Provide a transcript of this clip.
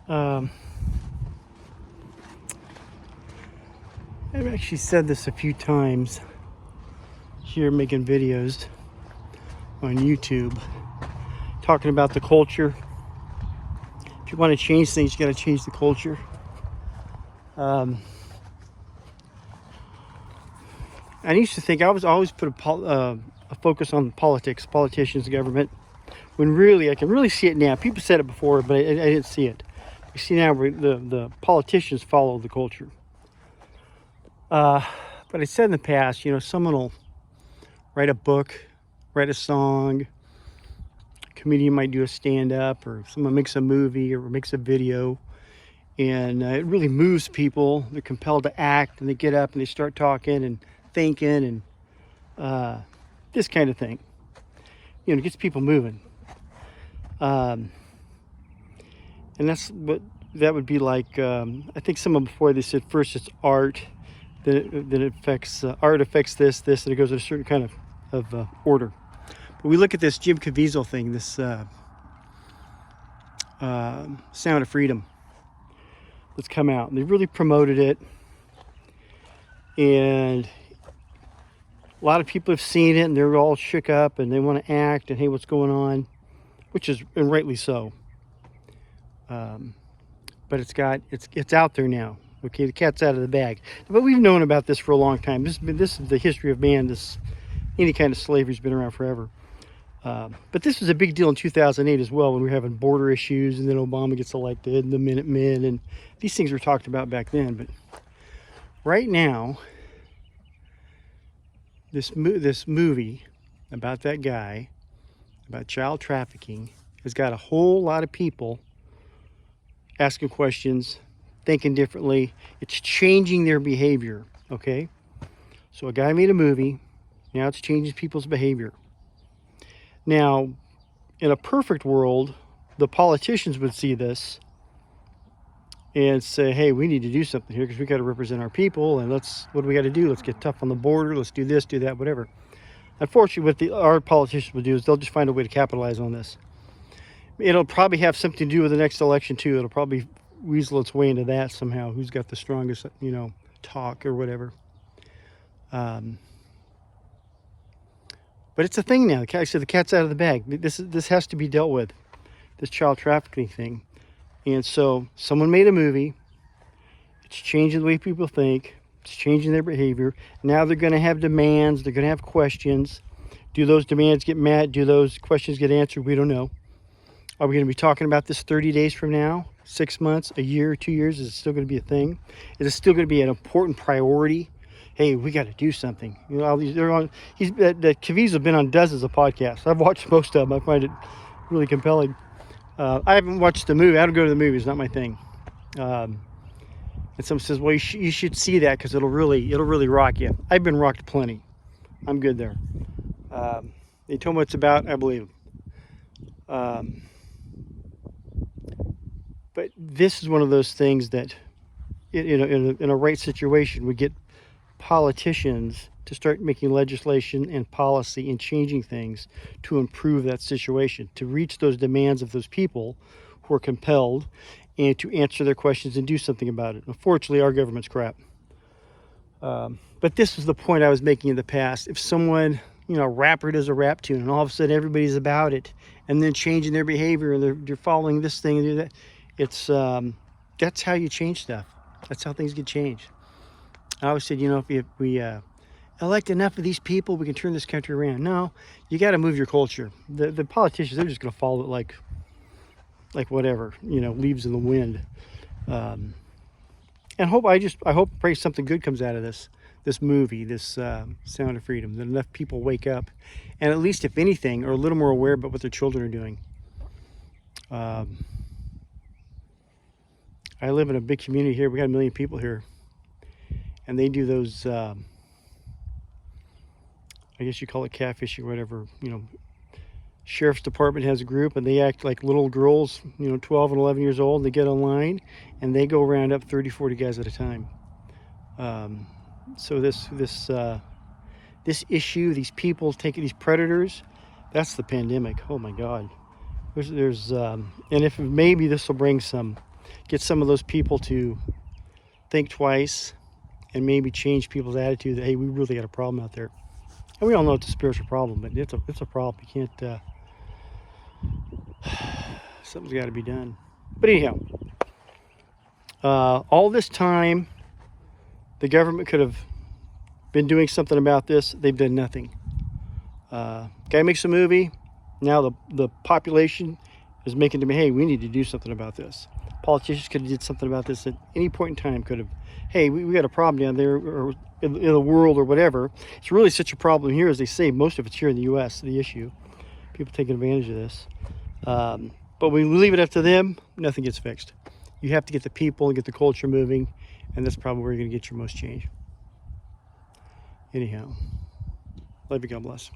Um, I've actually said this a few times here making videos on YouTube talking about the culture. If you want to change things, you got to change the culture. I used to think I was always put a focus on politics, politicians, government, when really I can really see it now. People said it before, but I didn't see it. You see now where the politicians follow the culture. But I said in the past, someone will write a book, write a song, a comedian might do a stand-up, or someone makes a movie or makes a video, and it really moves people. They're compelled to act, and they get up and they start talking and thinking and this kind of thing. It gets people moving. And that's what that would be like. I think someone before, they said first it's art, then it affects art affects this, and it goes in a certain kind of order. But we look at this Jim Caviezel thing, this Sound of Freedom that's come out, and they really promoted it, and a lot of people have seen it, and they're all shook up, and they want to act, and hey, what's going on? Which is, and rightly so. But it's out there now. Okay, the cat's out of the bag. But we've known about this for a long time. This is the history of man. Any kind of slavery's been around forever. But this was a big deal in 2008 as well, when we were having border issues, and then Obama gets elected, and the Minutemen, and these things were talked about back then. But right now, this movie about that guy, about child trafficking, has got a whole lot of people asking questions, thinking differently. It's changing their behavior, okay? So a guy made a movie, now it's changing people's behavior. Now, in a perfect world, the politicians would see this and say, hey, we need to do something here because we got to represent our people, and what do we got to do? Let's get tough on the border, let's do this, do that, whatever. Unfortunately, what our politicians will do is they'll just find a way to capitalize on this. It'll probably have something to do with the next election too. It'll probably weasel its way into that somehow. Who's got the strongest, talk or whatever. But it's a thing now. Like I said, the cat's out of the bag. This has to be dealt with, this child trafficking thing. And so someone made a movie. It's changing the way people think. It's changing their behavior. Now they're going to have demands. They're going to have questions. Do those demands get met? Do those questions get answered? We don't know. Are we going to be talking about this 30 days from now, 6 months, a year, 2 years? Is it still going to be a thing? Is it still going to be an important priority? Hey, we got to do something. All these, they're on. Caviezel been on dozens of podcasts. I've watched most of them. I find it really compelling. I haven't watched the movie. I don't go to the movies. Not my thing. And someone says, well, you should see that because it'll really rock you. I've been rocked plenty. I'm good there. They told me what it's about. I believe them. But this is one of those things that, in a right situation, we get politicians to start making legislation and policy and changing things to improve that situation, to reach those demands of those people who are compelled, and to answer their questions and do something about it. Unfortunately, our government's crap. But this was the point I was making in the past. If someone, a rapper does a rap tune, and all of a sudden everybody's about it, and then changing their behavior, and they're following this thing and do that, that's how you change stuff. That's how things get changed. I always said, if we elect enough of these people, we can turn this country around. No, you got to move your culture. The politicians, they're just going to follow it like whatever, leaves in the wind. And I hope, pray something good comes out of this movie, this Sound of Freedom, that enough people wake up, and at least, if anything, are a little more aware about what their children are doing. I live in a big community here. We got 1 million people here, and they do those, I guess you call it catfish or whatever. Sheriff's Department has a group, and they act like little girls, 12 and 11 years old. They get online, and they go round up 30, 40 guys at a time. So this issue, these people taking these predators, that's the pandemic. Oh my God. And if maybe this will bring some get some of those people to think twice and maybe change people's attitude that, hey, we really got a problem out there. And we all know it's a spiritual problem, but it's a problem. You can't, something's got to be done. But anyhow, all this time, the government could have been doing something about this. They've done nothing. Guy makes a movie. Now the population is making to me, hey, we need to do something about this. Politicians could have did something about this at any point in time. Could have, hey, we got a problem down there, or in the world, or whatever. It's really such a problem here, as they say. Most of it's here in the U.S. The issue, people taking advantage of this. But when we leave it up to them, nothing gets fixed. You have to get the people and get the culture moving, and that's probably where you're going to get your most change. Anyhow, love you. God bless.